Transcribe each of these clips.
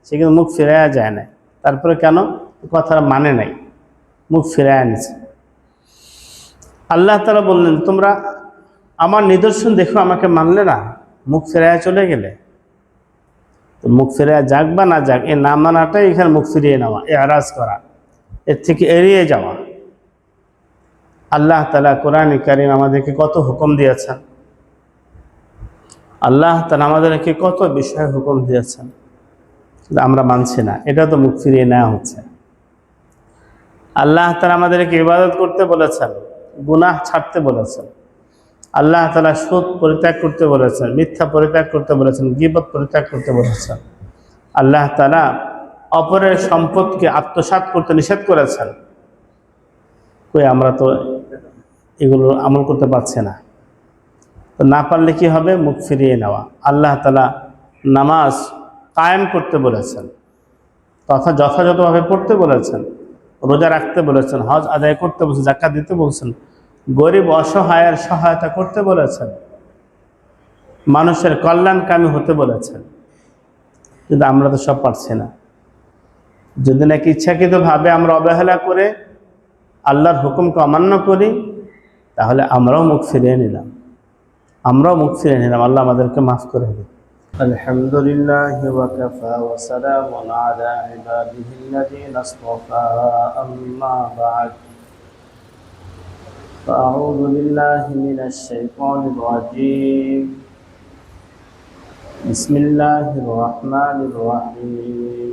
সে কিন্তু মুখ ফিরাইয়া যায় না। তারপরে কেন? কথাটা মানে নাই, মুখ ফিরাইয়া নিছে। আল্লাহ তাআলা বললেন, তোমরা আমার নিদর্শন দেখো, আমাকে মানলে না, মুখ ফিরাইয়া চলে গেলে। তো মুখ ফিরাইয়া যাক বা না যাক, এ না মানাটাই এখানে মুখ ফিরিয়ে নেওয়া, এরাজ করা, এর থেকে এড়িয়ে যাওয়া। আল্লাহ তাআলা কোরআনে কারীম আমাদেরকে কত হুকুম দিয়েছেন, আল্লাহ তাআলা আমাদেরকে কত বিষয়ে হুকুম দিয়েছেন, আমরা মানছি না, এটা তো মুখ ফিরিয়ে নেওয়া হচ্ছে। আল্লাহ তাআলা আমাদেরকে ইবাদত করতে বলেছেন, গুনাহ ছাড়তে বলেছেন। আল্লাহ তাআলা সুদ পরিত্যাগ করতে বলেছেন, মিথ্যা পরিত্যাগ করতে বলেছেন, গীবত পরিত্যাগ করতে বলেছেন। আল্লাহ তাআলা অপরের সম্পদকে আত্মসাৎ করতে নিষেধ করেছেন। কই আমরা তো এগুলো আমল করতে পারছি না। তো না পারলে কি হবে? মুখ ফিরিয়ে নেওয়া। আল্লাহ তাআলা নামাজ কায়েম করতে বলেছেন, তথা যথাযথভাবে পড়তে বলেছেন, রোজা রাখতে বলেছেন, হজ আদায় করতে বলেছেন, যাকাত দিতে বলছেন, গরিব অসহায়ের সহায়তা করতে বলেছেন, মানুষের কল্যাণকামী হতে বলেছেন। কিন্তু আমরা তো সব পারছি না। যদি নাকি ইচ্ছাকৃতভাবে আমরা অবহেলা করে আল্লাহর হুকুমকে অমান্য করি, তাহলে আমরাও মুখ ফিরিয়ে নিলাম, আল্লাহ আমাদেরকে মাফ করে দিন। আলহামদুলিল্লাহি ওয়া কাফা ওয়া সালামুন আলা ইবাদিহিল্লাযীনা ইসতাফা, আম্মা বা'দ। فأعوذ بالله من الشيطان الرجيم. بسم الله الرحمن الرحيم.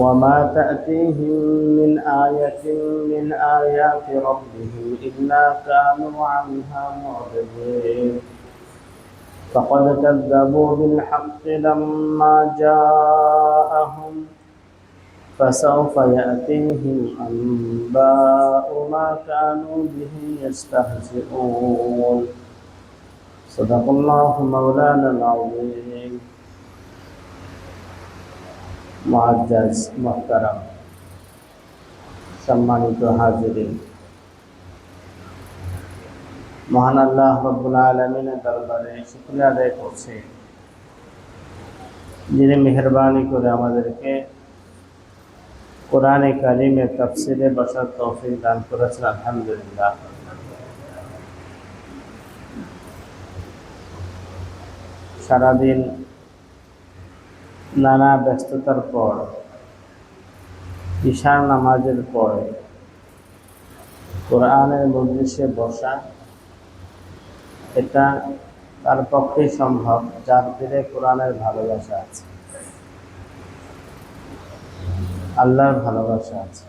وما تأتيهم من آية من آيات ربهم إلا كانوا عنها معرضين. فقد كذبوا بالحق لما جاءهم فسوف يأتيهم أنباء ما كانوا به يستهزئون. صدق الله مولانا العظيم. মুআজ্জাজ মুহতারাম সম্মানিত হাজিরিন, মহান আল্লাহ রাব্বুল আলামিনের দরবারে শুকরিয়া আদায় করছি, যিনি মেহেরবানি করে আমাদেরকে কোরআনে কারিমের তাফসিরে বসার তৌফিক দান করেছেন। আলহামদুলিল্লাহ। সারাদিন নানা ব্যস্ততার পর, ঈশার নামাজের পর কোরআনের মজলিসে বসা, এটা তার পক্ষেই সম্ভব যার দিলে কোরআনের ভালোবাসা আছে, আল্লাহর ভালোবাসা আছে।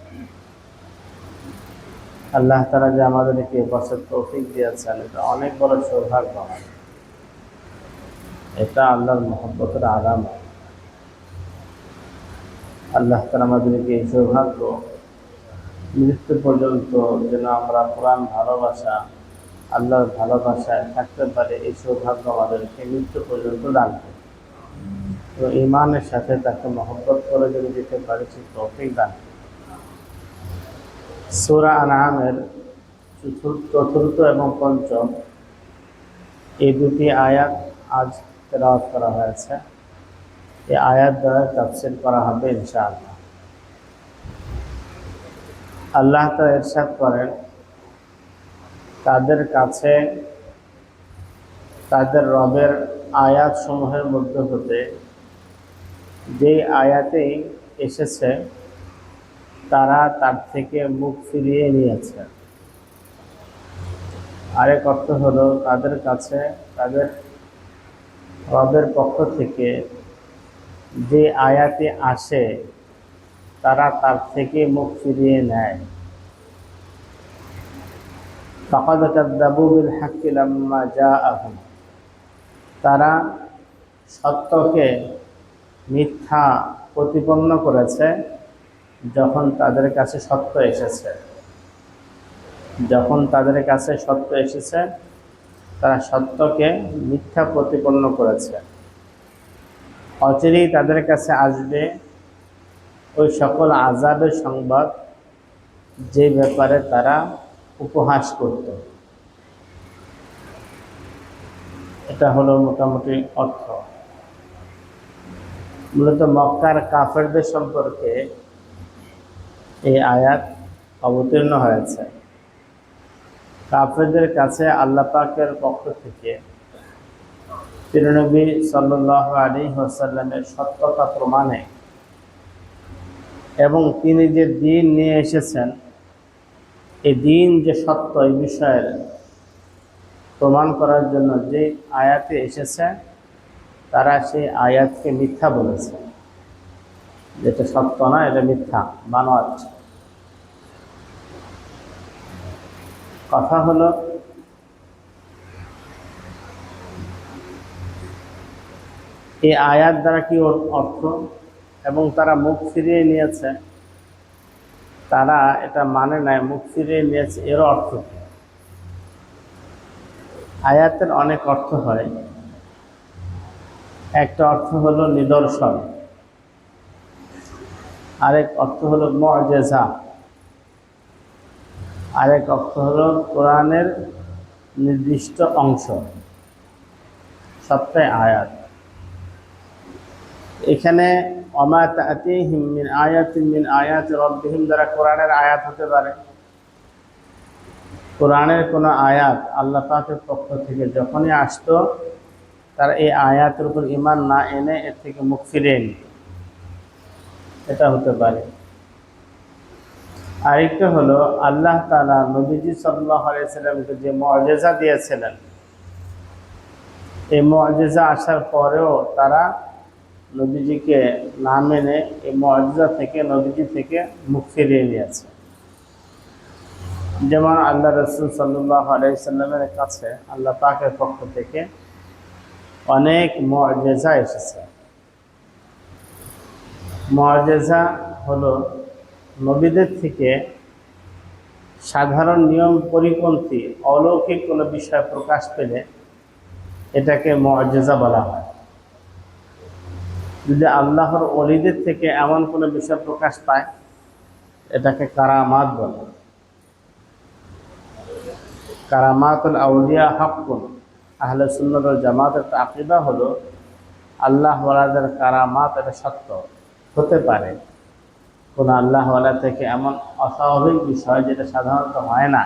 আল্লাহ তাআলা যে আমাদেরকে বসার তৌফিক দিয়েছেন, এটা অনেক বড় সৌভাগ্য। এটা আল্লাহর মহব্বতের আলামত। আল্লাহ তাআলা আমাদেরকে এই সৌভাগ্য, মৃত্যু পর্যন্ত যেন আমরা কোরআন ভালোবাসা, আল্লাহর ভালোবাসায় থাকতে পারে, এই সৌভাগ্য আমাদেরকে মৃত্যু পর্যন্ত দান করে। তো ঈমানের সাথে তাকে মহব্বত করে যদি দিতে পারে, সেই তৌফিক দান করে। সূরা আনআমের চতুর্থ এবং পঞ্চম এই দুটি আয়াত আজ তেলাওয়াত করা হয়েছে। এই আয়াত দ্বারা তাফসীর করা হবে ইনশাআল্লাহ। আল্লাহ তাআলা ইরশাদ করেন, তাদের কাছে তাদের রবের আয়াত সমূহের মধ্যে হতে যে আয়াতেই এসেছে, তারা তার থেকে মুখ ফিরিয়ে নিয়েছে। আরেক অর্থ হলো, তাদের কাছে তাদের রবের পক্ষ থেকে যে আয়াতে আসে, তারা তার থেকে মুখ ফিরিয়ে নেয়। ফাকাদ কাযযাবু বিল হাক্কি লাম্মা জাআহুম, তারা সত্যকে মিথ্যা প্রতিপন্ন করেছে যখন তাদের কাছে সত্য এসেছে। যখন তাদের কাছে সত্য এসেছে, তারা সত্যকে মিথ্যা প্রতিপন্ন করেছে। অচিরেই তাদের কাছে আসবে ওই সকল আযাবের সংবাদ, যে ব্যাপারে তারা উপহাস করত। এটা হলো মোটামুটি অর্থ। মূলত মক্কার কাফেরদের সম্পর্কে এই আয়াত অবতীর্ণ হয়েছে। কাফেরদের কাছে আল্লাহ পাকের পক্ষ থেকে নবী সাল্লাল্লাহু আলাইহি ওয়াসাল্লামের সত্যতা প্রমাণে এবং তিনি যে দ্বীন নিয়ে এসেছেন এই দ্বীন যে সত্য এই বিষয়ের প্রমাণ করার জন্য যে আয়াতে এসেছে তারা সেই আয়াতকে মিথ্যা বলেছে, যেটা সত্য না, এটা মিথ্যা বানোয়াট। কথা হলো এই আয়াত দ্বারা কি অর্থ, এবং তারা মুখ ফিরিয়ে নিয়েছে, তারা এটা মানে নাই, মুখ ফিরিয়ে নিয়েছে, এর অর্থ কি? আয়াতের অনেক অর্থ হয়। একটা অর্থ হলো নিদর্শন, আরেক অর্থ হলো মুআজিজা, আরেক অর্থ হলো কোরআনের নির্দিষ্ট অংশ, সবটাই আয়াত। এখানে ওমা তা'তিহিম মিন আয়াতিন মিন আয়াতি রাব্বিহিম দ্বারা কোরআনের আয়াত হতে পারে। কোরআনের কোনো আয়াত আল্লাহ পাকের পক্ষ থেকে যখনই আসতো তারা এই আয়াতের উপর ঈমান না এনে এর থেকে মুখ ফিরিয়ে নিত, এটা হতে পারে। আরেকটা হলো আল্লাহ তাআলা নবীজি সাল্লাল্লাহু আলাইহি সাল্লামকে যে মুআজিজা দিয়েছিলেন, এই মুআজিজা আসার পরেও তারা নবীজিকে না মেনে এই মুআজিজা থেকে, নবীজি থেকে মুখ ফিরিয়ে নিয়েছে। যেমন আল্লাহ রাসূল সাল্লাল্লাহু আলাইহি সাল্লামের কাছে আল্লাহ পাকের পক্ষ থেকে অনেক মুআজিজা এসেছে। মুআজিজা হলো নবীদের থেকে সাধারণ নিয়ম পরিপন্থী অলৌকিক কোনো বিষয় প্রকাশ পেলে এটাকে মুআজিজা বলা হয়। যদি আল্লাহর ওলিদের থেকে এমন কোনো বিষয় প্রকাশ পায় এটাকে কারামাত বলে। কারামাতুল আউলিয়া হাক্কুন, আহলে সুন্নাত ওয়াল জামাতের আকীদা হলো আল্লাহ ওয়ালাদের কারামাত এটা সত্য হতে পারে। কোন আল্লাহ ওয়ালা থেকে এমন অস্বাভাবিক বিষয় যেটা সাধারণত হয় না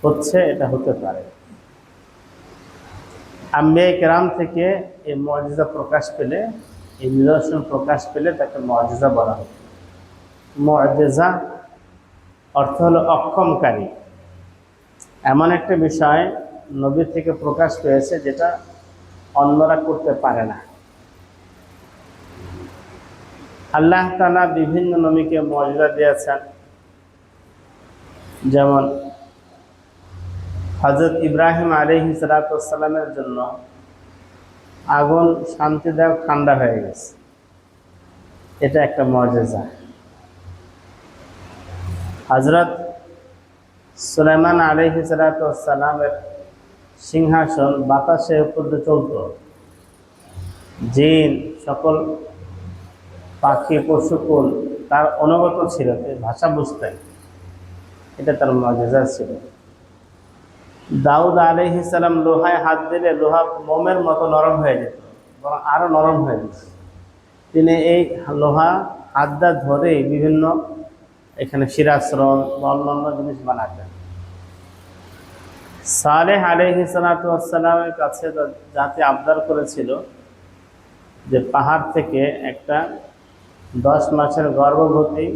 হচ্ছে, এটা হতে পারে। আম্বিয়া কেরাম থেকে এই মুআজিজা প্রকাশ পেলে, এই নিদর্শন প্রকাশ পেলে তাকে মুআজিজা বলা হয়। মুআজিজা অর্থ হলো অক্ষমকারী, এমন একটা বিষয় নবী থেকে প্রকাশ পেয়েছে যেটা অন্যরা করতে পারে না। আল্লাহ তাআলা বিভিন্ন নবীকে মুআজিজা দিয়েছেন। যেমন হযরত ইব্রাহিম আলাইহিস সালামের জন্য আগুন শান্তিদায়ক ঠান্ডা হয়ে গেছে, এটা একটা মুআজিজা। হযরত সুলাইমান আলাইহিস সালামের সিংহাসন বাতাসের উপর দিয়ে চলত, জিন সকল পাখি পশুকুল তার অনুগত ছিল, ভাষা বুঝতেন, এটা তার মুআজিজা ছিল। দাউদ আলাইহিস সালাম লোহায় হাত দিলে লোহা মোমের মতো নরম হয়ে যেত, বরং আরো নরম হয়ে যেত। তিনি এই লোহা হাতটা ধরে বিভিন্ন এখানে শিরাশ্রম বা অন্যান্য জিনিস বানাতেন। সালেহ আলাইহিস সালামের কাছে জাতি আবদার করেছিল যে পাহাড় থেকে একটা 10 মাসের গর্ভবতী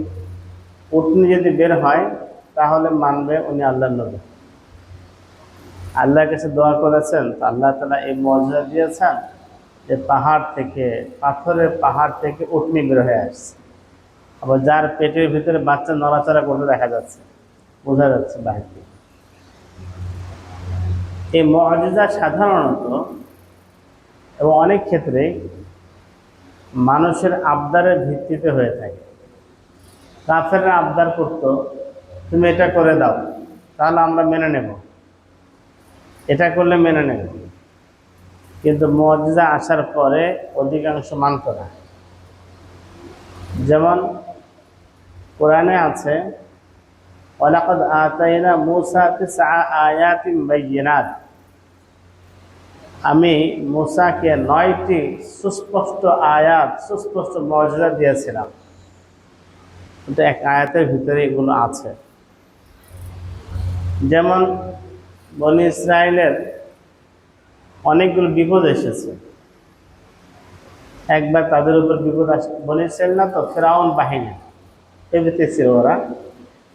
উটনি যদি বের হয় তাহলে মানবে উনি আল্লাহর নবী। আল্লাহর কাছে দোয়া করেছেন, তো আল্লাহ তাআলা এই মুআজিজা দিয়েছেন যে পাহাড় থেকে, পাথরের পাহাড় থেকে উটনি বের হয়ে আসছে। আবার যার পেটের ভিতরে বাচ্চা নড়াচড়া করতে দেখা যাচ্ছে, বোঝা যাচ্ছে বাহির থেকে। এই মুআজিজা সাধারণত এবং অনেক ক্ষেত্রে মানুষের আবদারের ভিত্তিতে হয়ে থাকে। কাফেররা আবদার করত, তুমি এটা করে দাও, তাহলে আমরা মেনে নেব, এটা করলে মেনে নেব। কিন্তু মুআজিজা আসার পরে অধিকাংশ মানত না। যেমন কোরআনে আছে, ওয়ালাকাদ আতাইনা মূসা 9 আয়াতিন বাইয়িনাত, আমি মূসাকে 9টি সুস্পষ্ট আয়াত, সুস্পষ্ট মুজিজা দিয়েছিলাম। কিন্তু এক আয়াতের ভিতরে এগুলো আছে। যেমন বনি ইসরায়েলের অনেকগুলো বিপদ এসেছে। একবার তাদের উপর বিপদ আসে, বনি ইসরায়েল না তো, ফেরাউন বাহিনী এমনিতে ছিল ওরা।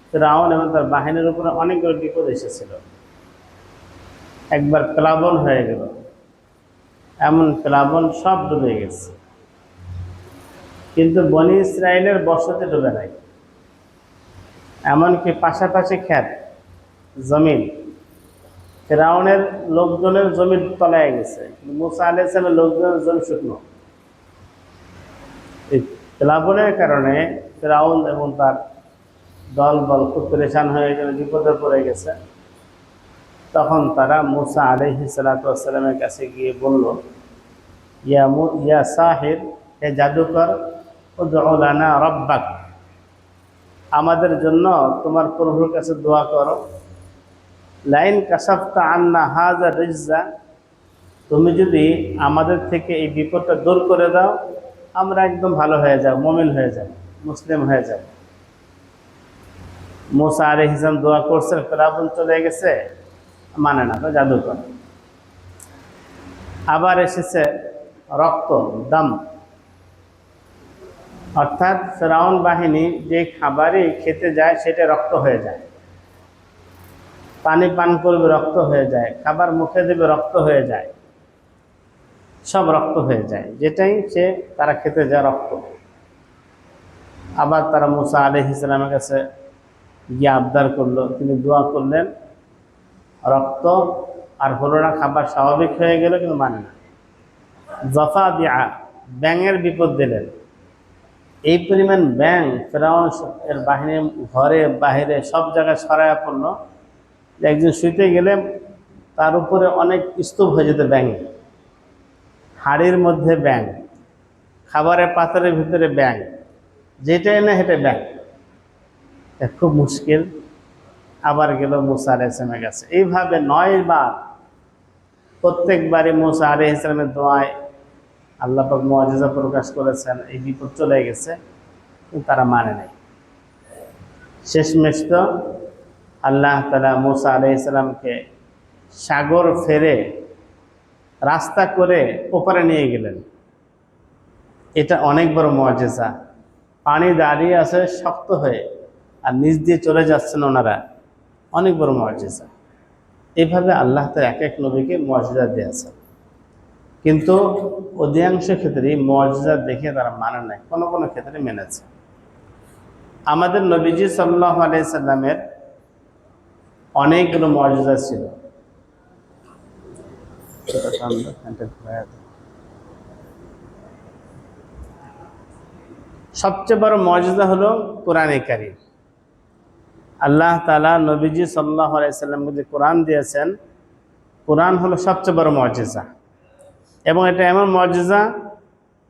ফেরাউন এবং তার বাহিনীর উপরে অনেকগুলো বিপদ এসেছিল। একবার প্লাবন হয়ে গেল, এমন প্লাবন সব ডুবে গেছে, কিন্তু বনি ইসরায়েলের বসতি ডুবে নাই। এমনকি পাশাপাশি ক্ষেত জমিন, ফেরাউনের লোকজনের জমি তলায় গেছে, মুসা আলাইহিস সালামের লোকজনের জমি শুকনো। এই প্লাবনের কারণে ফেরাউন এবং তার দল বল খুব পরেশান হয়ে গেল, বিপদে পড়ে গেছে। তখন তারা মুসা আলাইহিস সালাতু ওয়াস সালামের কাছে গিয়ে বলল, ইয়া সাহির, হে জাদুকর, উদউ লানা রাব্বাক, আমাদের জন্য তোমার প্রভুর কাছে দোয়া করো। লাইন কাশাফতা আন্না হাযা রিজা, তুমি যদি আমাদের থেকে এই বিপদটা দূর করে দাও, আমরা একদম ভালো হয়ে যাব, মুমিন হয়ে যাব, মুসলিম হয়ে যাব। মুসা আলাইহিস সালাম দোয়া করছেন, ফেরাউন চলে গেছে, মানে না, তো জাদুকর। আবার এসেছে রক্ত, দাম, অর্থাৎ ফেরাউন বাহিনী যে খাবারই খেতে যায় সেটা রক্ত হয়ে যায়। পানি পান করবে, রক্ত হয়ে যায়, খাবার মুখে দেবে, রক্ত হয়ে যায়, সব রক্ত হয়ে যায়, যেটাই সে তারা খেতে যায় রক্ত। আবার তারা মুসা আলাইহিস সালামের কাছে গিয়ে আবদার করলো, তিনি দোয়া করলেন, রক্ত আর হলো না, খাবার স্বাভাবিক হয়ে গেল, কিন্তু মানে না। জফা দিয়া, ব্যাঙের বিপদ দিলেন। এই পরিমাণ ব্যাঙ ফেরাউন এর বাহিনীর ঘরে বাহিরে সব জায়গায় ছড়ায়া পড়লো, যে একজন শুইতে গেলে তার উপরে অনেক স্তূপ হয়ে যেত ব্যাঙ। হাড়ির মধ্যে ব্যাঙ, খাবারের পাত্রের ভিতরে ব্যাঙ, যেটাই না সেটা ব্যাঙ। খুব মুশকিল। আবার গেল মুসা আলাইহিস সালামের কাছে, এইভাবে 9 বার। প্রত্যেকবারই মুসা আলাইহিস সালামের দোয়ায় আল্লাহ পাক মুআজিজা প্রকাশ করেছেন, এই বিপদ চলে গেছে, কিন্তু তারা মানে নাই। শেষমেশ তো আল্লাহ তাআলা মুসা আলাইহিস সালামকে সাগর ফেরে রাস্তা করে ওপারে নিয়ে গেলেন। এটা অনেক বড় মুআজিজা। পানি দাঁড়িয়ে আছে শক্ত হয়ে, আর নিচ দিয়ে চলে যাচ্ছেন ওনারা, অনেক বড় মুআজিজা। এইভাবে আল্লাহ তাআলা এক এক নবীকে মুআজিজা দিয়েছেন, কিন্তু অধিকাংশ ক্ষেত্রেই মুআজিজা দেখে তারা মানে নাই, কোনো কোনো ক্ষেত্রে মেনেছে। আমাদের নবীজি সাল্লাল্লাহু আলাইহি সাল্লামের অনেকগুলো মুআজিজা ছিল। সবচেয়ে বড় মুআজিজা হলো কোরআনে কারীম। আল্লাহ তাআলা নবীজি সাল্লাল্লাহু আলাইহি সাল্লামকে যে কোরআন দিয়েছেন, কোরআন হলো সবচেয়ে বড় মুআজিজা। এবং এটা এমন মুআজিজা,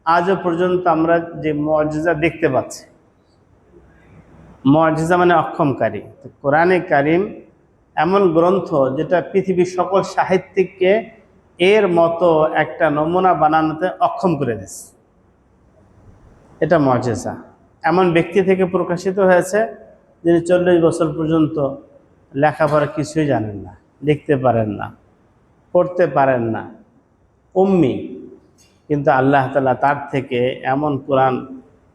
আজও পর্যন্ত আমরা যে মুআজিজা দেখতে পাচ্ছি, মুআজিজা মানে অক্ষমকারী। কোরআনে কারীম এমন গ্রন্থ যেটা পৃথিবীর সকল সাহিত্যিককে এর মতো একটা নমুনা বানানোতে অক্ষম করে দিচ্ছে। এটা মুআজিজা। এমন ব্যক্তি থেকে প্রকাশিত হয়েছে যিনি 40 বছর পর্যন্ত লেখাপড়া কিছুই জানেন না, লিখতে পারেন না, পড়তে পারেন না, উম্মি, কিন্তু আল্লাহ তাআলা তার থেকে এমন কোরআন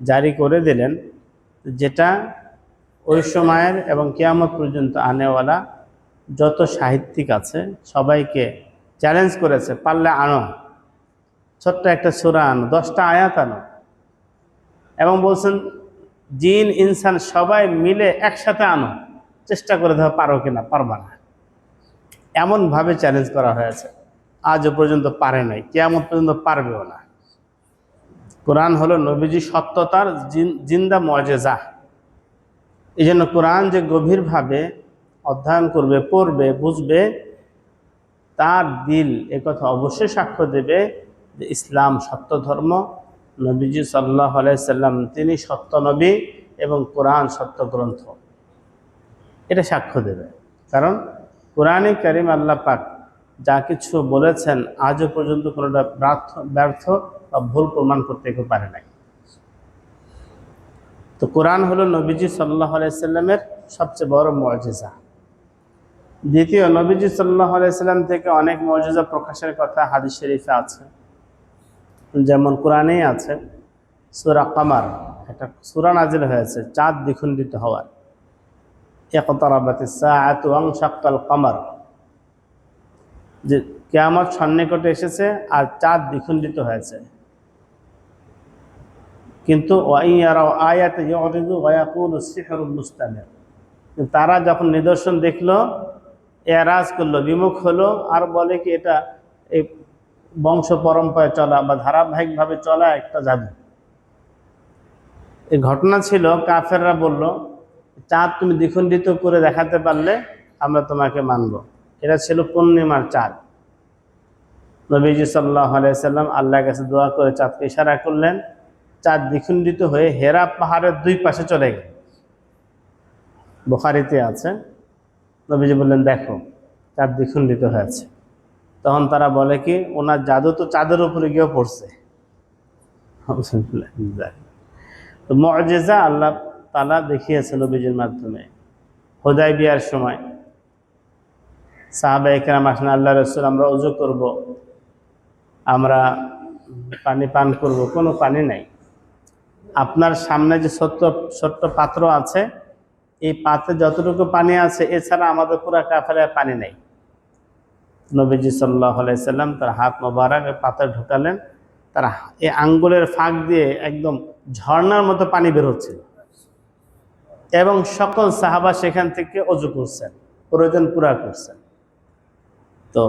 জারি করে দিলেন যেটা ওই সময়ের এবং কিয়ামত পর্যন্ত আনেওয়ালা যত সাহিত্যিক আছে সবাইকে চ্যালেঞ্জ করেছে, পারলে আনো, ছোট্ট একটা সূরা আনো, 10টা আয়াত আনো। এবং বলছেন জিন ইনসান সবাই মিলে একসাথে আনো, চেষ্টা করে দেখো পারো কিনা, পারবা না, এমনভাবে চ্যালেঞ্জ করা হয়েছে। আজও পর্যন্ত পারে নাই, কিয়ামত পর্যন্ত পারবেও না। কোরআন হলো নবীজি সত্যতার জিন্দা মুআজিজা। এই জন্য কোরআন যে গভীরভাবে অধ্যয়ন করবে, পড়বে, বুঝবে, তার দিল একথা অবশ্যই সাক্ষ্য দেবে যে ইসলাম সত্য ধর্ম, নবীজি সাল্লাল্লাহু আলাইহি সাল্লাম তিনি সত্য নবী এবং কোরআন সত্য গ্রন্থ। এটা সাক্ষ্য দেবে, কারণ কোরআনে কারীম আল্লাহ পাক যা কিছু বলেছেন আজও পর্যন্ত কোনোটা ব্যর্থ বা ভুল প্রমাণ করতে কেউ পারে নাই। তো কোরআন হলো নবীজি সাল্লাল্লাহু আলাইহি সাল্লামের সবচেয়ে বড় মুআজিজা। দ্বিতীয়, নবীজি সাল্লাল্লাহু আলাইহি সাল্লাম থেকে অনেক মুআজিজা প্রকাশের কথা হাদিস শরীফে আছে, যেমন কোরআনেই আছে সূরা কমার, একটা সূরা নাজিল হয়েছে চাঁদ দ্বিখণ্ডিত হওয়ার। ইকতারাবাতিস সাআতু ওয়ানশাক্কাল কমার, যে কিয়ামত সন্নিকটে এসেছে আর চাঁদ দ্বিখণ্ডিত হয়েছে। কিন্তু ওয়াইয়ারাও আয়াতে ইউরিদু ওয়া ইয়াকুলু সিহরুন মুস্তামির, তারা যখন নিদর্শন দেখলো এরাজ করলো, বিমুখ হলো, আর বলে কি এটা এই বংশ পরম্পরায় চলা বা ধারাবাহিকভাবে চলা একটা জাদু। এই ঘটনা ছিল, কাফেররা বলল চাঁদ তুমি দ্বিখণ্ডিত করে দেখাতে পারলে আমরা তোমাকে মানব। এটা ছিল পূর্ণিমার চাঁদ। নবীজি সাল্লাল্লাহু আলাইহি সাল্লাম আল্লাহর কাছে দোয়া করে চাঁদকে ইশারা করলেন, চাঁদ দ্বিখণ্ডিত হয়ে হেরা পাহাড়ের দুই পাশে চলে গেল। বুখারীতে আছে, নবীজি বললেন দেখো চাঁদ দ্বিখণ্ডিত হয়েছে। তখন তারা বলে কি ওনার জাদু তো চাঁদের উপরে গিয়েও পড়ছে। তো মুআজিজা আল্লাহ তাআলা দেখিয়েছে নবীজির মাধ্যমে। হুদায়বিয়ার সময় সাহাবায়ে কেরাম আসেন, আল্লাহ রাসূল আমরা ওযু করব, আমরা পানি পান করব, কোনো পানি নাই। আপনার সামনে যে ছোট্ট পাত্র আছে, এই পাত্রে যতটুকু পানি আছে এছাড়া আমাদের পুরো কাফেলায় পানি নেই। নবীজি সাল্লাল্লাহু আলাইহি সাল্লাম তার হাত মোবারক পাত্রে ঢোকালেন, তার এই আঙ্গুলের ফাঁক দিয়ে একদম ঝর্ণার মতো পানি বের হচ্ছিল এবং সকল সাহাবা সেখান থেকে ওযু করছেন, প্রয়োজন পুরা করছেন। তো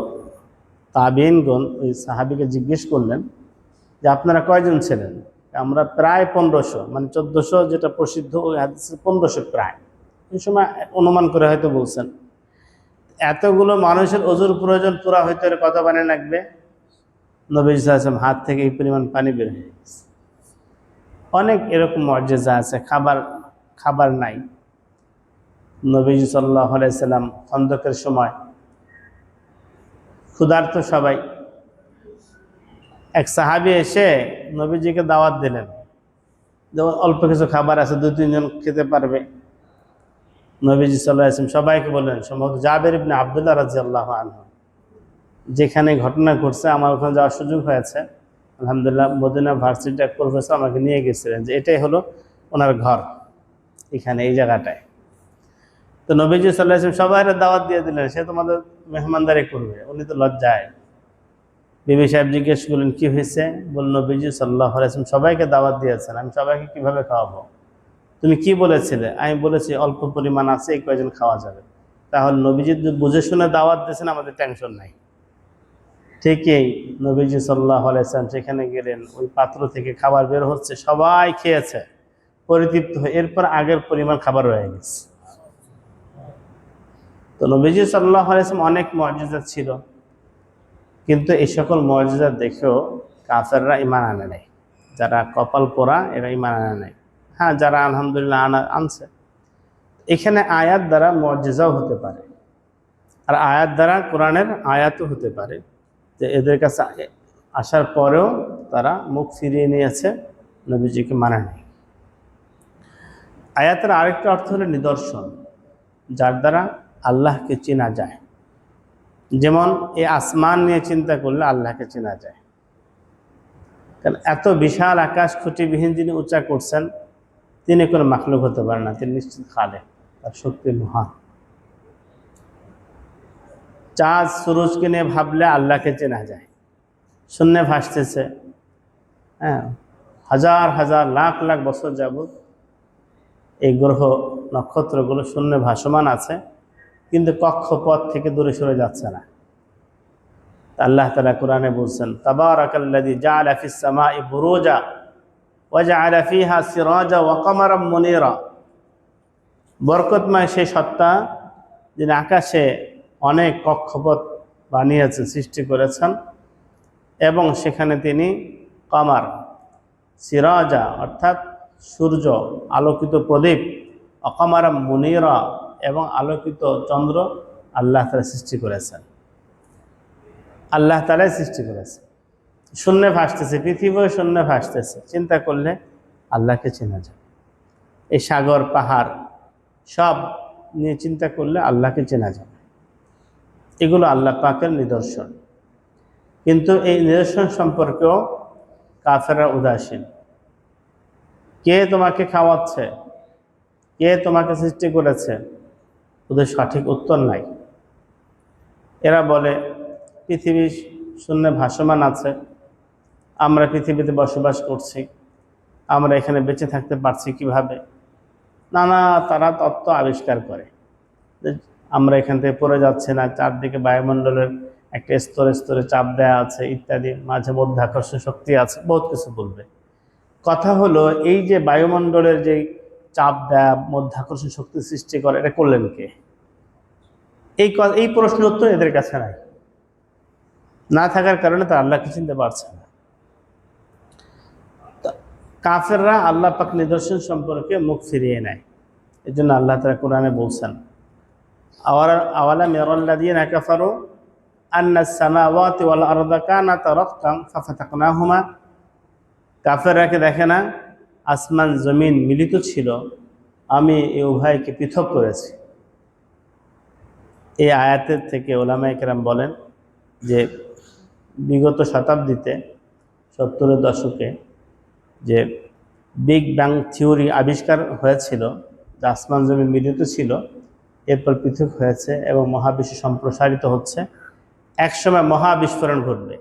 তাবিঈনগণ ওই সাহাবীকে জিজ্ঞেস করলেন যে আপনারা কয়জন ছিলেন? আমরা প্রায় 1500, মানে 1400 যেটা প্রসিদ্ধ, ওই হাদিসে 1500 প্রায়। এই সময় অনুমান করে হয়তো বলছেন। এতগুলো মানুষের ওযুর প্রয়োজন পুরা হইতে কত পানি লাগবে? নবী সাল্লাল্লাহু আলাইহি ওয়াসাল্লাম হাত থেকে এই পরিমাণ পানি বের হয়ে গেছে। অনেক এরকম মুআজিজা আছে। খাবার নাই। নবীজি সাল্লাল্লাহু আলাইহি সাল্লাম খন্দকের সময় ক্ষুধার্ত সবাই, এক সাহাবী এসে নবীজিকে দাওয়াত দিলেন, যেমন অল্প কিছু খাবার আছে, 2-3 জন খেতে পারবে। নবীজি সাল্লাল্লাহু আলাইহি ওয়াসাল্লাম সবাইকে বললেন, সম্ভবত জাবের ইবনে আব্দুল্লাহ রাদিয়াল্লাহু আনহু, যেখানে ঘটনা ঘটছে আমার ওখানে যাওয়ার সুযোগ হয়েছে, আলহামদুলিল্লাহ মদিনা ভার্সিটির এক প্রফেসর আমাকে নিয়ে গেছিলেন যে এটাই হলো ওনার ঘর, এখানে এই জায়গাটায়। তো নবীজি সাল্লাল্লাহু আলাইহি ওয়াসাল্লাম সবাইকে দাওয়াত দিয়ে দিলেন, সে তোমাদের মেহমানদারি করবে। উনি তো লজ্জায়। বিবি সাহেব জিজ্ঞেস করলেন কি হয়েছে? বলল নবীজি সাল্লাল্লাহু আলাইহি ওয়াসাল্লাম সবাইকে দাওয়াত দিয়েছেন, আমি সবাইকে কিভাবে খাওয়াবো? তুমি কি বলেছিলে? আমি বলেছি অল্প পরিমাণ আছে, এই কয়জন খাওয়া যাবে। তাহলে নবীজি বুঝে শুনে দাওয়াত দিয়েছেন, আমাদের টেনশন নাই। ঠিকই নবীজি সাল্লাল্লাহু আলাইহি ওয়াসাল্লাম সেখানে গেলেন, ওই পাত্র থেকে খাবার বের হচ্ছে, সবাই খেয়েছে পরিতৃপ্ত হয়ে। এরপর আগের পরিমাণ খাবার রয়ে গেছে। তো নবীজি সাল্লাল্লাহু আলাইহি ওয়াসাল্লাম অনেক মুআজিজা ছিল, কিন্তু এই সকল মুআজিজা দেখেও কাফেররা ঈমান আনে নাই। যারা কপাল পোড়া এরা ঈমান আনে নাই। হ্যাঁ, যারা আলহামদুলিল্লাহ আনছে। এখানে আয়াত দ্বারা মুআজিজাও হতে পারে, আর আয়াত দ্বারা কোরআনের আয়াতও হতে পারে, যে এদের কাছে আসার পরেও তারা মুখ ফিরিয়ে নিয়েছে, নবীজিকে মানে নাই। আয়াতের আরেকটা অর্থ হলো নিদর্শন, যার দ্বারা আল্লাহকে চেনা যায়। যেমন এই আসমান নিয়ে চিন্তা করলে আল্লাহকে চেনা যায়, কারণ এত বিশাল আকাশ খুঁটিবিহীন যিনি উঁচা করছেন, তিনি কোনো মাখলুক হতে পারেন না, তিনি নিশ্চিত খালেক, তার শক্তি মহান। চাঁদ সুরজকে নিয়ে ভাবলে আল্লাহকে চেনা যায়। শূন্যে ভাসতেছে, হ্যাঁ, হাজার হাজার লাখ লাখ বছর যাবত এই গ্রহ নক্ষত্রগুলো শূন্যে ভাসমান আছে, কিন্তু কক্ষপথ থেকে দূরে সরে যাচ্ছে না। আল্লাহ তাআলা কোরআনে বলছেন, তাবারাকাল্লাযী জাআলা ফিস সামাই বুরুজা ওয়া জাআলা ফিহা সিরাজা ওয়া কমারাম মুনীরা। বরকতময় সেই সত্তা, যিনি আকাশে অনেক কক্ষপথ বানিয়েছেন, সৃষ্টি করেছেন, এবং সেখানে তিনি কমার, সিরাজা অর্থাৎ সূর্য, আলোকিত প্রদীপ, অকমারাম মুনীরা এবং আলোকিত চন্দ্র আল্লাহ তাআলা সৃষ্টি করেছেন। আল্লাহ তাআলাই সৃষ্টি করেছে। শূন্যে ভাসতেছে, পৃথিবীও শূন্যে ভাসতেছে, চিন্তা করলে আল্লাহকে চেনা যায়। এই সাগর পাহাড় সব নিয়ে চিন্তা করলে আল্লাহকে চেনা যাবে। এগুলো আল্লাহ পাকের নিদর্শন। কিন্তু এই নিদর্শন সম্পর্কেও কাফেররা উদাসীন। কে তোমাকে খাওয়াচ্ছে, কে তোমাকে সৃষ্টি করেছে, ওদের সঠিক উত্তর নাই। এরা বলে পৃথিবী শূন্যে ভাসমান আছে, আমরা পৃথিবীতে বসবাস করছি, আমরা এখানে বেঁচে থাকতে পারছি কিভাবে। নানা তারা তত্ত্ব আবিষ্কার করে যে আমরা এখান থেকে পড়ে যাচ্ছে না, চারদিকে বায়ুমণ্ডলের একটা স্তরে স্তরে চাপ দেয়া আছে ইত্যাদি, মাঝে মধ্যে আকর্ষণ শক্তি আছে, বহুত কিছু বলবে। কথা হলো এই যে বায়ুমণ্ডলের যে চাপ দেয়া, মধ্যাকর্ষণ শক্তি সৃষ্টি করে, এটা করলেন কে? এই প্রশ্নের উত্তর এদের কাছে নাই। না থাকার কারণে তারা আল্লাহকে চিনতে পারছে না। কাফেররা আল্লাহ পাক নিদর্শন সম্পর্কে মুখ ফিরিয়ে নেয়। এই জন্য আল্লাহ তাআলা কোরআনে বলছেন, আওয়ালাম ইয়ারাল্লাযীনা কাফারু আন্নাস সামাওয়াতি ওয়াল আরদা কানাতা রাতকান ফাফাতাকনাহুমা। কাফেররা কি দেখে না আসমান জমিন মিলিত ছিল, আমি এই উভয়কে পৃথক করেছি। এই আয়াতের থেকে ওলামায়ে কেরাম বলেন যে বিগত শতাব্দীতে 70-এর দশকে যে বিগ ব্যাং থিওরি আবিষ্কার হয়েছিল, যে আসমান জমিন মিলিত ছিল, এরপর পৃথক হয়েছে এবং মহাবিশ্ব সম্প্রসারিত হচ্ছে। একসময় মহাবিস্ফোরণ ঘটবে।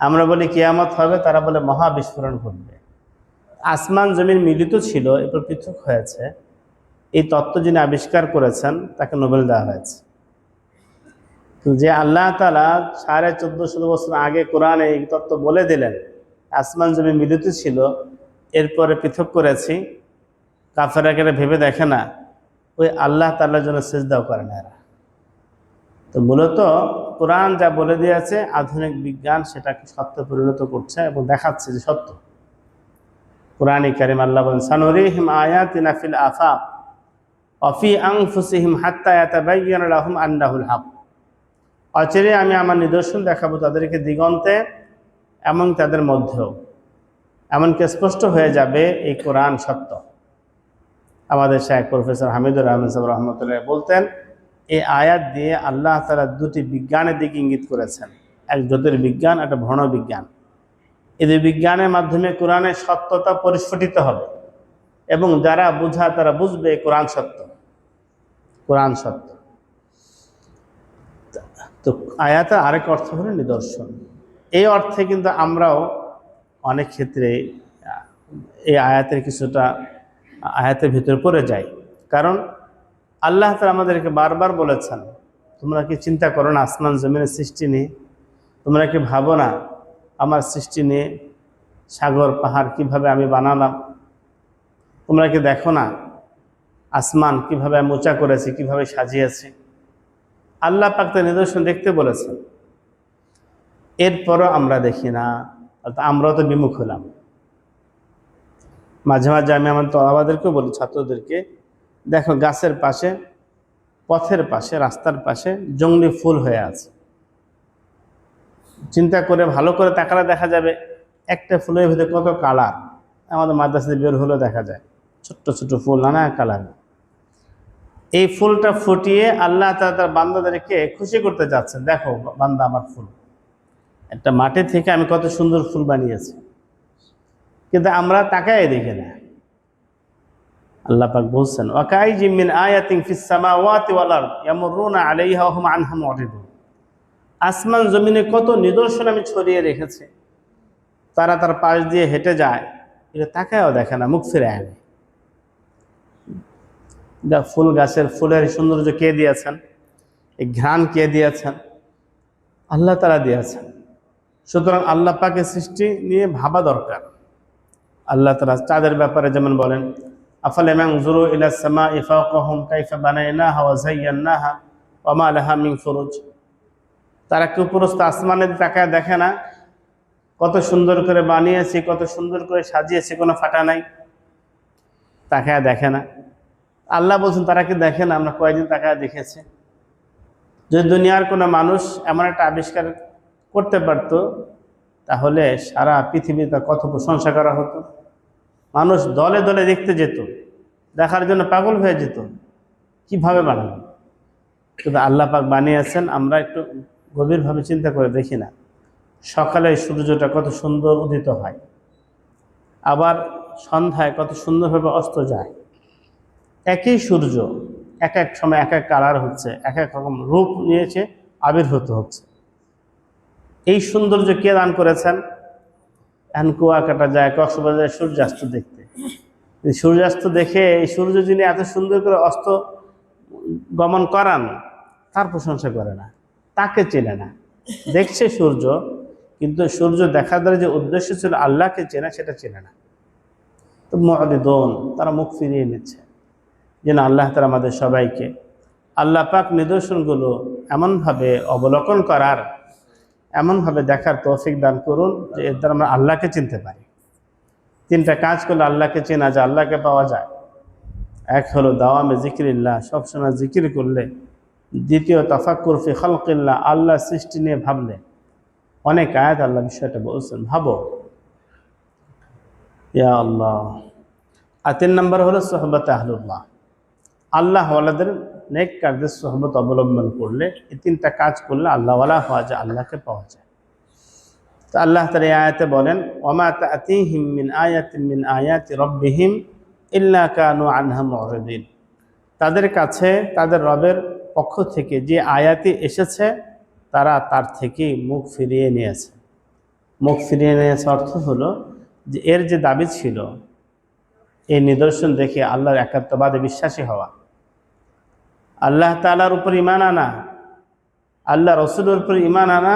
আমরা বলি কিয়ামত হবে, তারা বলে মহাবিস্ফোরণ ঘটবে। আসমান জমিন মিলিত ছিল, এরপর পৃথক হয়েছে, এই তত্ত্ব যিনি আবিষ্কার করেছেন তাকে নোবেল দেওয়া হয়েছে। যে আল্লাহ তাআলা 1450 বছর আগে কোরআনে এই তত্ত্ব বলে দিলেন, আসমান জমিন মিলিত ছিল, এরপরে পৃথক করেছি, কাফেররা কেন ভেবে দেখে না? ওই আল্লাহ তাআলার জন্য সিজদাও করে না এরা। তো মূলত কোরআন যা বলে দিয়েছে, আধুনিক বিজ্ঞান সেটাকে সত্যে পরিণত করছে এবং দেখাচ্ছে যে সত্য। কোরআনে কারীম আল্লাহ বলেন, সানুরিহিম আয়াতিনা ফিল আফাক ওয়া ফি আনফুসিহিম হাত্তা ইয়াতাবায়্যানা লাহুম আন্নাহুল হক। অচিরে আমি আমার নিদর্শন দেখাবো তাদেরকে দিগন্তে এবং তাদের মধ্যেও, এমনকি স্পষ্ট হয়ে যাবে এই কোরআন সত্য। আমাদের শায়েখ প্রফেসর হামিদুর রহমান সাহেব রহমতুল্লাহ বলতেন, এই আয়াত দিয়ে আল্লাহ তাআলা দুটি বিজ্ঞানের দিকে ইঙ্গিত করেছেন, এক জ্যোতির্বিজ্ঞান, একটা ভ্রণ বিজ্ঞান। এই দুই বিজ্ঞানের মাধ্যমে কোরআনের সত্যতা পরিস্ফুটিত হবে এবং যারা বুঝা তারা বুঝবে কোরআন সত্য, কোরআন সত্য। তো আয়াতের আরেক অর্থ হলো নিদর্শন। এই অর্থে কিন্তু আমরাও অনেক ক্ষেত্রে এই আয়াতের কিছুটা আয়াতের ভিতরে পড়ে যাই। কারণ আল্লাহ তাআলা আমাদেরকে বারবার বলেছেন, তোমরা কি চিন্তা করো না আসমান জমিনের সৃষ্টি নিয়ে? তোমরা কি ভাবো না আমার সৃষ্টি নিয়ে, সাগর পাহাড় কিভাবে আমি বানালাম? তোমরা কি দেখো না আসমান কিভাবে আমি উঁচা করেছি, কিভাবে সাজিয়েছি? আল্লাহ পাক তার নিদর্শন দেখতে বলেছেন। এরপরও আমরা দেখি না, আমরাও তো বিমুখ হলাম। মাঝে মাঝে আমি আমার তলাবাদেরকেও বলি, ছাত্রদেরকে, দেখো গাছের পাশে, পথের পাশে, রাস্তার পাশে জংলি ফুল হয়ে আছে। চিন্তা করে ভালো করে তাকালে দেখা যাবে একটা ফুলের ভিতরে কত কালার। আমাদের মাদ্রাসাতে বের হলেও দেখা যায় ছোট্ট ছোট্ট ফুল, নানা কালার। এই ফুলটা ফুটিয়ে আল্লাহ তাআলা তার বান্দাদেরকে খুশি করতে যাচ্ছেন, দেখো বান্দা আমার ফুল, একটা মাটি থেকে আমি কত সুন্দর ফুল বানিয়েছি। কিন্তু আমরা তাকায় দেখি না। আল্লাহ পাক বলছেন, ওয়াকাইজিম মিন আয়াতিন ফিস সামাওয়াতি ওয়াল আরদ ইয়ামুরুনা আলাইহা ওয়া হুম আনহা মুরিদুন। আসমান জমিনে কত নিদর্শন আমি ছড়িয়ে রেখেছি, তারা তার পাশ দিয়ে হেঁটে যায়, এটা তাকায়ও দেখে না, মুখ ফিরে আনে। ফুল গাছের ফুলের সৌন্দর্য কে দিয়েছেন? এই ঘ্রাণ কে দিয়েছেন? আল্লাহ তাআলা দিয়েছেন। সুতরাং আল্লাহ পাকের সৃষ্টি নিয়ে ভাবা দরকার। আল্লাহ তাআলা চাঁদের ব্যাপারে যেমন বলেন, আফালাম ইয়ানজুরু ইলাস সামাই ফাওকাহুম কাইফা বানাইনাহা ওয়া যায়্যানাহা ওয়া মা লাহা মিন ফুরুজ। তারা কি উপরস্থ আসমানের তাকায় দেখে না কত সুন্দর করে বানিয়েছি, কত সুন্দর করে সাজিয়েছি, কোনো ফাটা নাই? তাকায় দেখে না। আল্লাহ বলছেন তারা কি দেখে না? আমরা কয়েকদিন তাকায় দেখেছি। যদি দুনিয়ার কোনো মানুষ এমন একটা আবিষ্কার করতে পারত, তাহলে সারা পৃথিবীতে কত প্রশংসা করা হতো। মানুষ দলে দলে দেখতে যেত, দেখার জন্য পাগল হয়ে যেত। কিভাবে বানানো? কিন্তু আল্লাহ পাক বানিয়েছেন, আমরা একটু গভীরভাবে চিন্তা করে দেখি না। সকালে সূর্যটা কত সুন্দর উদিত হয়, আবার সন্ধ্যায় কত সুন্দরভাবে অস্ত যায়। একই সূর্য এক এক সময় এক এক কালার হচ্ছে, এক এক রকম রূপ নিয়েছে, আবির্ভূত হচ্ছে। এই সৌন্দর্য কে দান করেছেন? এখন কুয়াকাটা যায়, কক্সবাজারে সূর্যাস্ত দেখতে। সূর্যাস্ত দেখে এই সূর্য যিনি এত সুন্দর করে অস্ত গমন করান, তার প্রশংসা করে না, তাকে চেনে না। দেখছে সূর্য, কিন্তু সূর্য দেখার দ্বারা যে উদ্দেশ্য ছিল আল্লাহকে চেনা, সেটা চেনে না। তো মুআরিদুন, তারা মুখ ফিরিয়ে নিচ্ছে। যেন আল্লাহ তাআলা আমাদের সবাইকে আল্লাহ পাক নিদর্শনগুলো এমনভাবে অবলোকন করার, এমনভাবে দেখার তৌফিক দান করুন যে এর দ্বারা আমরা আল্লাহকে চিনতে পারি। তিনটা কাজ করলে আল্লাহকে চেনা যায়, আল্লাহকে পাওয়া যায়। এক হলো দাওয়ামে জিকিরিল্লাহ, সবসময় জিকির করলে। দ্বিতীয় তাফাক্কুর ফি খালকিল্লাহ, আল্লাহ সৃষ্টি নিয়ে ভাবলে। অনেক আয়াত আল্লাহ বিষয়টা বলছেন, ভাবো ইয়া আল্লাহ। আর 3 নম্বর হলো সোহবত আহলুল্লাহ, আল্লাহ ওয়ালাদের নেক কাজের সোহবত অবলম্বন করলে, এই তিনটা কাজ করলে আল্লাহওয়ালা হওয়া যায়, আল্লাহকে পাওয়া যায়। তো আল্লাহ তাআলা এই আয়াতে বলেন, ওমা তা'তিহিম মিন আয়াতিন মিন আয়াতি রাব্বিহিম ইল্লা কানু আনহা মু'রিদিন। তাদের কাছে তাদের রবের পক্ষ থেকে যে আয়াতি এসেছে, তারা তার থেকে মুখ ফিরিয়ে নিয়েছে। মুখ ফিরিয়ে নিয়েছে অর্থ হলো যে এর যে দাবি ছিল, এই নিদর্শন দেখে আল্লাহর একাত্মবাদে বিশ্বাসী হওয়া, আল্লাহ তাআলার উপর ঈমান আনা, আল্লাহ রসুলের উপর ঈমান আনা,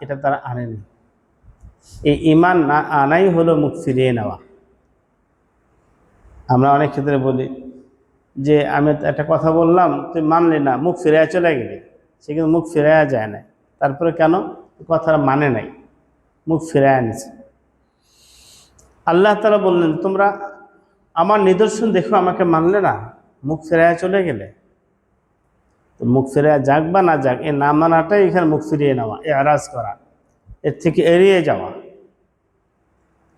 এটা তারা আনেনি। এই ঈমান না আনাই হলো মুখ ফিরিয়ে নেওয়া। আমরা অনেক ক্ষেত্রে বলি যে আমি একটা কথা বললাম, তুই মানলি না, মুখ ফিরাইয়া চলে গেলি। সে কিন্তু মুখ ফিরাইয়া যায় না। তারপরে কেন? কথাটা মানে নাই, মুখ ফিরাইয়া নিছে। আল্লাহ তাআলা বললেন, তোমরা আমার নিদর্শন দেখো, আমাকে মানলে না, মুখ ফিরাইয়া চলে গেলে। তো মুখ ফিরাইয়া যাক বা না যাক, এ না মানাটাই এখানে মুখ ফিরিয়ে নেওয়া, এরাজ করা, এর থেকে এড়িয়ে যাওয়া।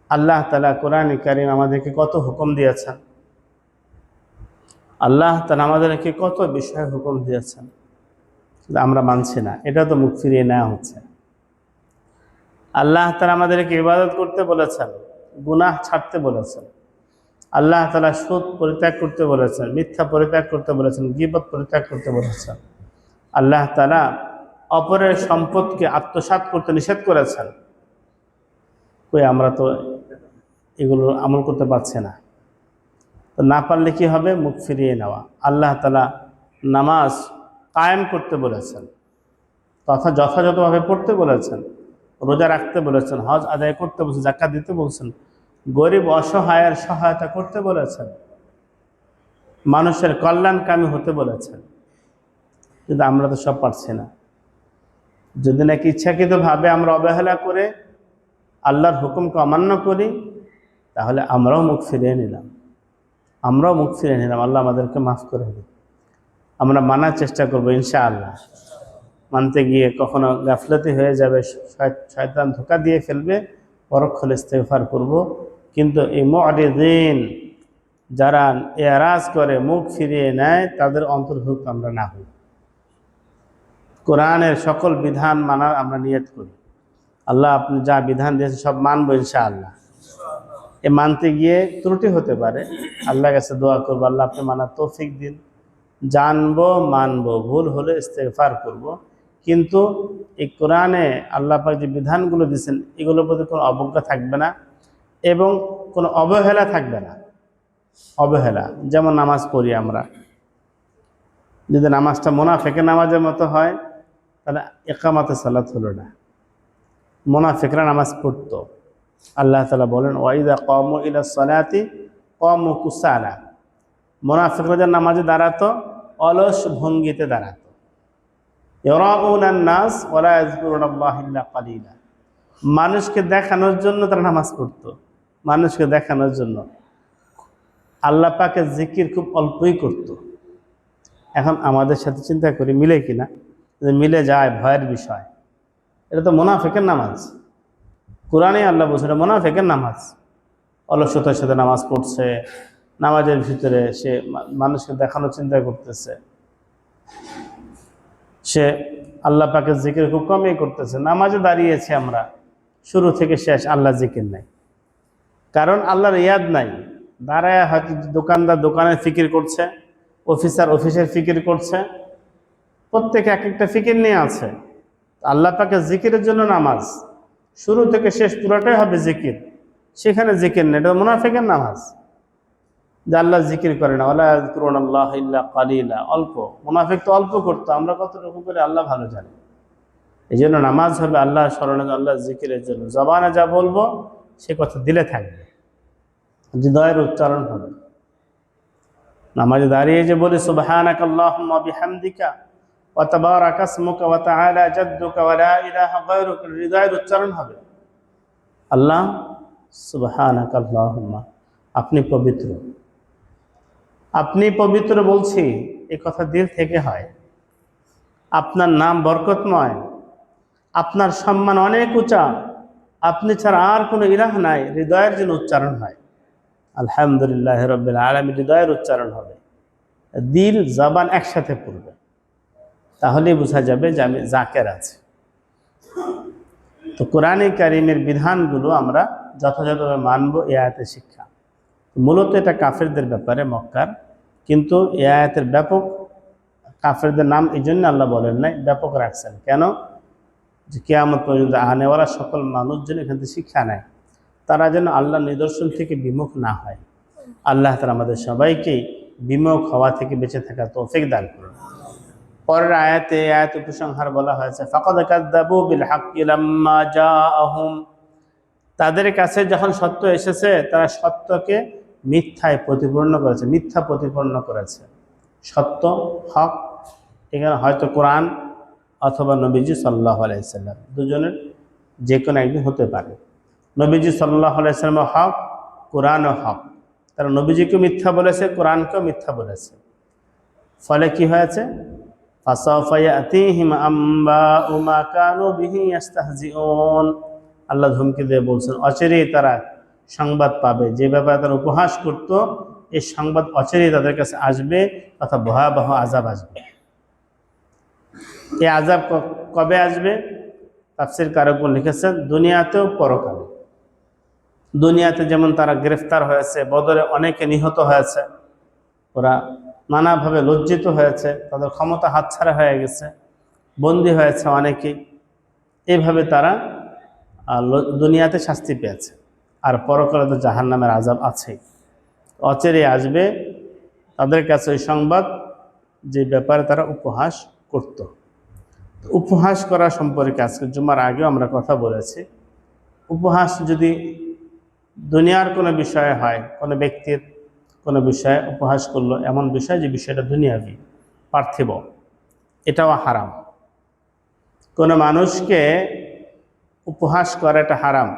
আল্লাহ তাআলা কোরআনে কারীম আমাদেরকে কত হুকুম দিয়েছেন, আল্লাহ তাআলা আমাদেরকে কত বিষয়ে হুকুম দিয়েছেন, কিন্তু আমরা মানছি না। এটা তো মুখ ফিরিয়ে নেওয়া হচ্ছে। আল্লাহ তাআলা আমাদেরকে ইবাদত করতে বলেছেন, গুনাহ ছাড়তে বলেছেন। আল্লাহ তাআলা সুদ পরিত্যাগ করতে বলেছেন, মিথ্যা পরিত্যাগ করতে বলেছেন, গীবত পরিত্যাগ করতে বলেছেন। আল্লাহ তাআলা অপরের সম্পদকে আত্মসাৎ করতে নিষেধ করেছেন। কই আমরা তো এগুলো আমল করতে পারছি না। তো না পারলে কি হবে? মুখ ফিরিয়ে নেওয়া। আল্লাহ তাআলা নামাজ কায়েম করতে বলেছেন, তথা যথাযথভাবে পড়তে বলেছেন, রোজা রাখতে বলেছেন, হজ আদায় করতে বলেছেন, যাকাত দিতে বলছেন, গরিব অসহায়ের সহায়তা করতে বলেছেন, মানুষের কল্যাণকামী হতে বলেছেন। কিন্তু আমরা তো সব পারছি না। যদি নাকি ইচ্ছাকৃতভাবে আমরা অবহেলা করে আল্লাহর হুকুমকে অমান্য করি, তাহলে আমরাও মুখ ফিরিয়ে নিলাম। আল্লাহ আমাদেরকে মাফ করে দিন। আমরা মানার চেষ্টা করবো ইনশাআল্লাহ। মানতে গিয়ে কখনো গাফলতি হয়ে যাবে, শয়তান ধোঁকা দিয়ে ফেলবে, পরক্ষণে ইস্তেগফার করব। কিন্তু এই মুআরিদিন, যারা এরাজ করে, মুখ ফিরিয়ে নেয়, তাদের অন্তর্ভুক্ত আমরা না হই। কোরআনের সকল বিধান মানার আমরা নিয়ত করি। আল্লাহ আপনি যা বিধান দিয়েছেন সব মানবো ইনশাআল্লাহ। এ মানতে গিয়ে ত্রুটি হতে পারে, আল্লাহর কাছে দোয়া করবো, আল্লাহ আপনি মানার তৌফিক দিন। জানবো, মানবো, ভুল হলে ইস্তেগফার করব। কিন্তু এই কোরআনে আল্লাহ পাক যে বিধানগুলো দিয়েছেন, এগুলোর প্রতি কোনো অবজ্ঞা থাকবে না এবং কোনো অবহেলা থাকবে না। অবহেলা যেমন নামাজ পড়ি আমরা, যদি নামাজটা মুনাফিকের নামাজের মতো হয়, তাহলে ইকামাতে সালাত হলো না। মুনাফিকরা নামাজ পড়তো। আল্লাহ তাআলা বলেন, ওয়াইদা কামু ইলাস সালাতি কামু কুসালা। মুনাফিকরা যখন নামাজে দাঁড়াতো, অলস ভঙ্গিতে দাঁড়াতো। ইরাউনান নাস ওয়ালা ইয়াযকুরুনাল্লাহা ইল্লা কালিলা। মানুষকে দেখানোর জন্য তারা নামাজ পড়তো, মানুষকে দেখানোর জন্য। আল্লাহ পাকের জিকির খুব অল্পই করত। এখন আমাদের সাথে চিন্তা করি মিলে কিনা, যে মিলে যায় ভয়ের বিষয়। এটা তো মুনাফিকের নামাজ। কোরআনে আল্লাহ বলছে এটা মুনাফিকের নামাজ। অলসতার সাথে নামাজ পড়ছে, নামাজের ভিতরে সে মানুষকে দেখানোর চিন্তা করতেছে, সে আল্লাহ পাকের জিকির খুব কমই করতেছে। নামাজে দাঁড়িয়েছি আমরা, শুরু থেকে শেষ আল্লাহ জিকির নাই, কারণ আল্লাহর ইয়াদ নাই। দাঁড়ায় হয়তো দোকানদার দোকানের ফিকির করছে, অফিসার অফিসের ফিকির করছে, প্রত্যেকে এক একটা ফিকির নিয়ে আছে। আল্লাহ পাকের জিকিরের জন্য নামাজ, শুরু থেকে শেষ পুরোটাই হবে জিকির, সেখানে জিকির নেই, এটা মুনাফিকের নামাজ। যে আল্লাহ জিকির করে না, ওয়ালা ইয়াযকুরুনাল্লাহ ইল্লা কালিলা, অল্প। মুনাফিক তো অল্প করতো, আমরা কতটুকু করে আল্লাহ ভালো জানি। এই জন্য নামাজ হবে আল্লাহ স্মরণে, আল্লাহ জিকিরের জন্য। জবানে যা বলবো সে কথা দিলে থাকবে, হৃদয়ের উচ্চারণ হবে। নামাজে দাঁড়িয়ে যে বলি সুবহানাকাল্লাহুম্মা বিহামদিকা ওয়া তাবারাকা ইসমুকা ওয়া তাআলা জাদ্দুকা ওয়া লা ইলাহা গায়রুকা, হৃদয়ের উচ্চারণ হবে। আল্লাহ সুবহানাকাল্লাহুম্মা, আপনি পবিত্র, আপনি পবিত্র বলছি, এই কথা দিল থেকে হয়। আপনার নাম বরকতময়, আপনার সম্মান অনেক উঁচা, আপনি ছাড়া আর কোনো ইলাহ নাই, হৃদয়ের জন্য উচ্চারণ হয়। আলহামদুলিল্লাহ রাব্বিল আলামিন, হৃদয়ের উচ্চারণ হবে, দিল জবান একসাথে পড়বে, তাহলেই বোঝা যাবে যে আমি জাকের আছি। তো কোরআনে কারিমের বিধানগুলো আমরা যথাযথভাবে মানব, এ আয়াতের শিক্ষা। মূলত এটা কাফেরদের ব্যাপারে মক্কার, কিন্তু এ আয়াতের ব্যাপক, কাফেরদের নাম এই জন্য আল্লাহ বলেন নাই, ব্যাপক রাখছেন। কেন? যে কিয়ামত পর্যন্ত আনেওয়ালা সকল মানুষজন এখান থেকে শিক্ষা নেয়, তারা যেন আল্লাহর নিদর্শন থেকে বিমুখ না হয়। আল্লাহ তাআলা আমাদের সবাইকেই বিমুখ হওয়া থেকে বেঁচে থাকা তৌফিক দান করুন। পরের আয়াতে আয়াত উপসংহার বলা হয়েছে, ফাকাদ কাযযাবু বিল হাক্কি লাম্মা জাআহুম, তাদের কাছে যখন সত্য এসেছে তারা সত্যকে মিথ্যায় প্রতিপূর্ণ করেছে, মিথ্যা প্রতিপন্ন করেছে। সত্য, হক, এখানে হয়তো কোরআন অথবা নবীজি সাল্লাল্লাহু আলাইহি সাল্লাম, দুজনের যে কোনো একদিন হতে পারে। নবীজি সাল্লাল্লাহু আলাইহি সাল্লাম হক, কোরআনও হক, তারা নবীজিকে মিথ্যা বলেছে, কোরআনকেও মিথ্যা বলেছে। ফলে কি হয়েছে? ফাসাওফা ইয়াতিহিম আম্বাউ মা কানু বিহি ইস্তাহজিউন, আল্লাহ ধমকি দিয়ে বলছেন অচিরেই তারা সংবাদ পাবে, যে ব্যাপারে তারা উপহাস করত, এই সংবাদ অচিরেই তাদের কাছে আসবে, তথা ভয়াবহ আযাব আসবে। এই আযাব কবে আসবে? তাফসীর কারকগণ লিখেছেন দুনিয়াতেও পরকালে। দুনিয়াতে যেমন তারা গ্রেফতার হয়েছে, বদরে অনেকে নিহত হয়েছে, ওরা নানাভাবে লজ্জিত হয়েছে, তাদের ক্ষমতা হাতছাড়া হয়ে গেছে, বন্দী হয়েছে অনেকেই, এইভাবে তারা দুনিয়াতে শাস্তি পেয়েছে। আর পরকালে তো জাহান্নামের আযাব আছেই, অচিরেই আসবে তাদের কাছে ওই সংবাদ যে ব্যাপারে তারা উপহাস করত। উপহাস করা সম্পর্কে আজকে জুমার আগেও আমরা কথা বলেছি। উপহাস যদি দুনিয়ার কোনো বিষয়ে হয়, কোনো ব্যক্তির কোনো বিষয়ে উপহাস করলো, এমন বিষয় যে বিষয়টা দুনিয়াবি, পার্থিব, এটাও হারাম। কোনো মানুষকে উপহাস করা এটা হারাম।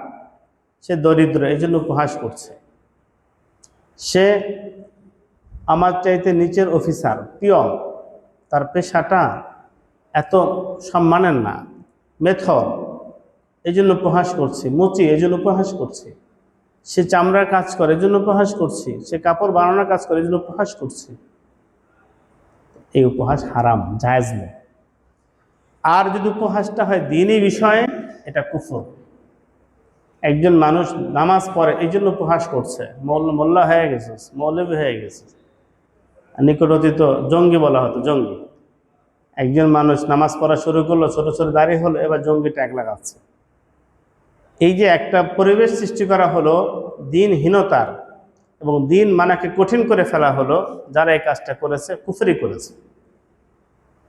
সে দরিদ্র, এই জন্য উপহাস করছে। সে আমার চাইতে নিচের অফিসার, পিয়ন, তার পেশাটা এত সম্মানের না, মেথর, এই জন্য উপহাস করছি। মুচি, এই জন্য উপহাস করছি। সে চামড়ার কাজ করে, এই জন্য উপহাস করছি। সে কাপড় বানানোর কাজ করে, এই জন্য উপহাস করছি। এই উপহাস হারাম, জায়েজ নেই। আর যদি উপহাসটা হয় দ্বীনি বিষয়ে, এটা কুফর। একজন মানুষ নামাজ পড়ে, এই জন্য উপহাস করছে, মোল্লা হয়ে গেছে, মৌলবী হয়ে গেছে। নিকট অতীত জঙ্গি বলা হতো, জঙ্গি। একজন মানুষ নামাজ পড়া শুরু করলো, ছোট ছোট দাঁড়িয়ে হলো, এবার জঙ্গি ট্যাগ লাগাচ্ছে। এই যে একটা পরিবেশ সৃষ্টি করা হলো দ্বীনহীনতার, এবং দ্বীন মানাকে কঠিন করে ফেলা হলো, যারা এই কাজটা করেছে কুফরি করেছে।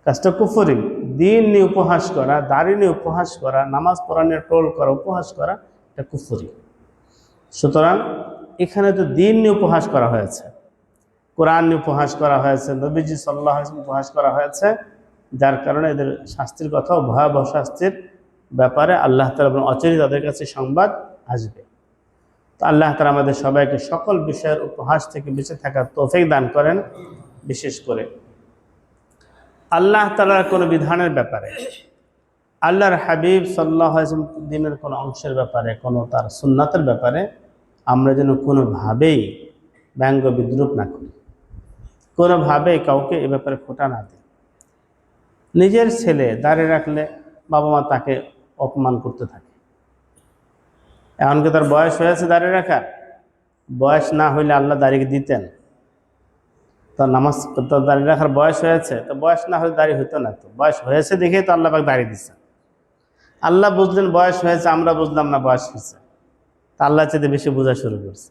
কাজটা কুফরি। দ্বীন নিয়ে উপহাস করা, দাড়ি নিয়ে উপহাস করা, নামাজ পড়া নিয়ে ট্রোল করা, উপহাস করা, এটা কুফরি। সুতরাং এখানে তো দ্বীন নিয়ে উপহাস করা হয়েছে, কোরআন নিয়ে উপহাস করা হয়েছে, নবীজি সাল্লাল্লাহু আলাইহি ওয়াসাল্লাম উপহাস করা হয়েছে, যার কারণে এদের শাস্তির কথাও ভয়াবহ শাস্তির ব্যাপারে আল্লাহ তাআলা অচিরেই তাদের কাছে সংবাদ আসবে। তো আল্লাহ তাআলা আমাদের সবাইকে সকল বিষয়ের উপহাস থেকে বেঁচে থাকার তৌফিক দান করেন। বিশেষ করে আল্লাহ তাআলার কোনো বিধানের ব্যাপারে আল্লাহর হাবিব সাল্লাল্লাহু আলাইহি ওয়াসাল্লাম দিনের কোনো অংশের ব্যাপারে, কোনো তার সুন্নাতের ব্যাপারে আমরা যেন কোনোভাবেই ব্যঙ্গ বিদ্রুপ না করি, কোনোভাবেই কাউকে এ ব্যাপারে খোঁটা না দিই। নিজের ছেলে দাঁড়িয়ে রাখলে বাবা মা তাকে অপমান করতে থাকে। এমনকি তার বয়স হয়েছে দাঁড়িয়ে রাখার, বয়স না হইলে আল্লাহ দাঁড়িয়ে দিতেন। তার নামাজ, তার দাঁড়িয়ে রাখার বয়স হয়েছে, তো বয়স না হলে দাঁড়িয়ে হইতো না, তো বয়স হয়েছে দেখেই তো আল্লাহ পাক দাঁড়িয়ে দিচ্ছে। আল্লাহ বুঝলেন বয়স হয়েছে, আমরা বুঝলাম না বয়স হয়েছে, তা আল্লাহ চাইতে বেশি বোঝা শুরু করছে।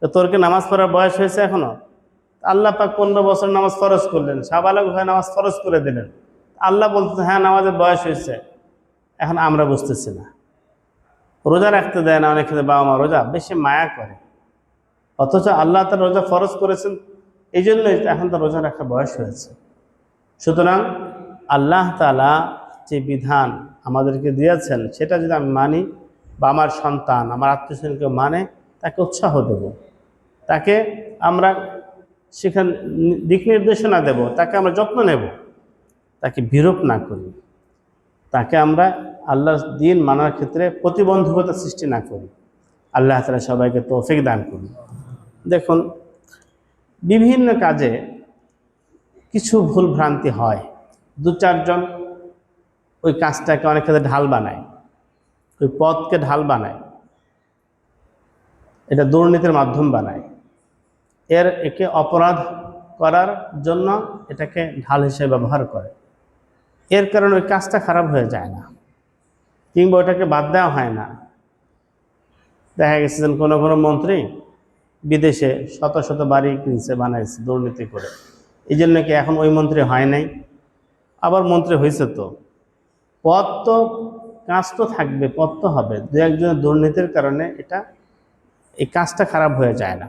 তো তোর কি নামাজ পড়ার বয়স হয়েছে এখনো? আল্লাহ পাক 15 বছর নামাজ ফরজ করলেন, সাবালক হয়ে নামাজ ফরজ করে দিলেন। আল্লাহ বলতেছে হ্যাঁ নামাজের বয়স হয়েছে, এখন আমরা বুঝতেছি না। রোজা রাখতে দেয় না অনেক ক্ষেত্রে বাবা মা, রোজা বেশি মায়া করে, অথচ আল্লাহ তার রোজা ফরজ করেছেন, এই জন্যই এখন তার রোজা রাখার বয়স হয়েছে। সুতরাং আল্লাহ তাআলা যে বিধান আমাদেরকে দিয়েছেন সেটা যদি আমি মানি, বা আমার সন্তান আমার আত্মীয়স্বজনকে মানে, তাকে উৎসাহ দেব, তাকে আমরা সেখানে দিক নির্দেশনা দেব, তাকে আমরা যত্ন নেব, তাকে বিরূপ না করি, তাকে আমরা আল্লাহর দ্বীন মানার ক্ষেত্রে প্রতিবন্ধকতা সৃষ্টি না করি। আল্লাহ তাআলা সবাইকে তৌফিক দান করুন। দেখুন, বিভিন্ন কাজে কিছু ভুল ভ্রান্তি হয়, 2-4 জন ওই কাজটাকে অনেক ক্ষেত্রে ঢাল বানায়, ওই পথকে ঢাল বানায়, এটা দুর্নীতির মাধ্যম বানায়, একে অপরাধ করার জন্য এটাকে ঢাল হিসেবে ব্যবহার করে। এর কারণে ওই কাজটা খারাপ হয়ে যায় না, কিংবা ওটাকে বাদ দেওয়া হয় না। দেখা গেছে যে কোনো কোনো মন্ত্রী বিদেশে শত শত বাড়ি কিনছে, বানাইছে দুর্নীতি করে, এই জন্য কি এখন ওই মন্ত্রী হয় নাই? আবার মন্ত্রী হয়েছে, তো পদ তো, কাজ তো থাকবে, পদ তো হবে। 2-1 জনের দুর্নীতির কারণে এই কাজটা খারাপ হয়ে যায় না।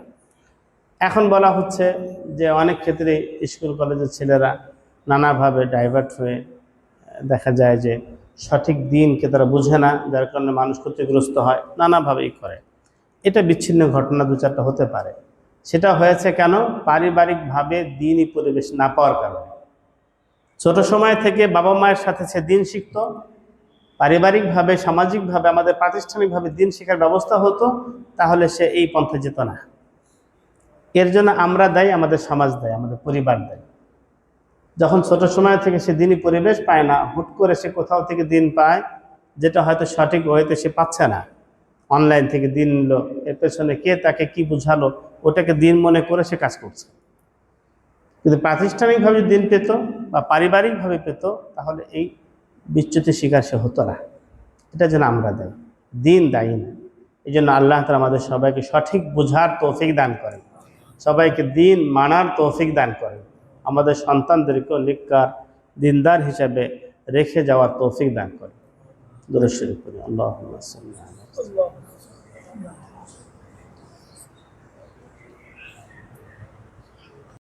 এখন বলা হচ্ছে যে অনেক ক্ষেত্রে স্কুল কলেজের ছেলেরা নানাভাবে ডাইভার্ট হয়ে দেখা যায় যে সঠিক দিনকে তারা বুঝে না, যার কারণে মানুষ ক্ষতিগ্রস্ত হয়, নানাভাবেই করে। এটা বিচ্ছিন্ন ঘটনা 2-4টা হতে পারে। সেটা হয়েছে কেন? পারিবারিকভাবে দিনই পরিবেশ না পাওয়ার কারণে। ছোট সময় থেকে বাবা মায়ের সাথে সে দিন শিখত, পারিবারিকভাবে সামাজিকভাবে আমাদের প্রাতিষ্ঠানিকভাবে দিন শেখার ব্যবস্থা হতো, তাহলে সে এই পন্থা যেত না। এর জন্য আমরা দায়ী, আমাদের সমাজ দায়ী, আমাদের পরিবার দায়ী। যখন ছোট সময় থেকে সে দিনই পরিবেশ পায় না, হুট করে সে কোথাও থেকে দিন পায় যেটা হয়তো সঠিক ওয়েতে সে পাচ্ছে না, অনলাইন থেকে দিন নিল, এর পেছনে কে তাকে কি বুঝালো, ওটাকে দিন মনে করে সে কাজ করছে। কিন্তু প্রাতিষ্ঠানিকভাবে দিন পেত বা পারিবারিকভাবে পেত, তাহলে এই বিচ্যুতির শিকার সে হতো না। এটা যেন আমরা দায়ী, দিন দায়ী না। এই জন্য আল্লাহ তাআলা আমাদের সবাইকে সঠিক বুঝার তৌফিক দান করেন, সবাইকে দিন মানার তৌফিক দান করেন, আমাদের সন্তানদেরকেও নেককার দিনদার হিসাবে রেখে যাওয়ার তৌফিক দান করেন। দুরূদ শরীফ পড়ি। আল্লাহুম্মা সাল্লি আলা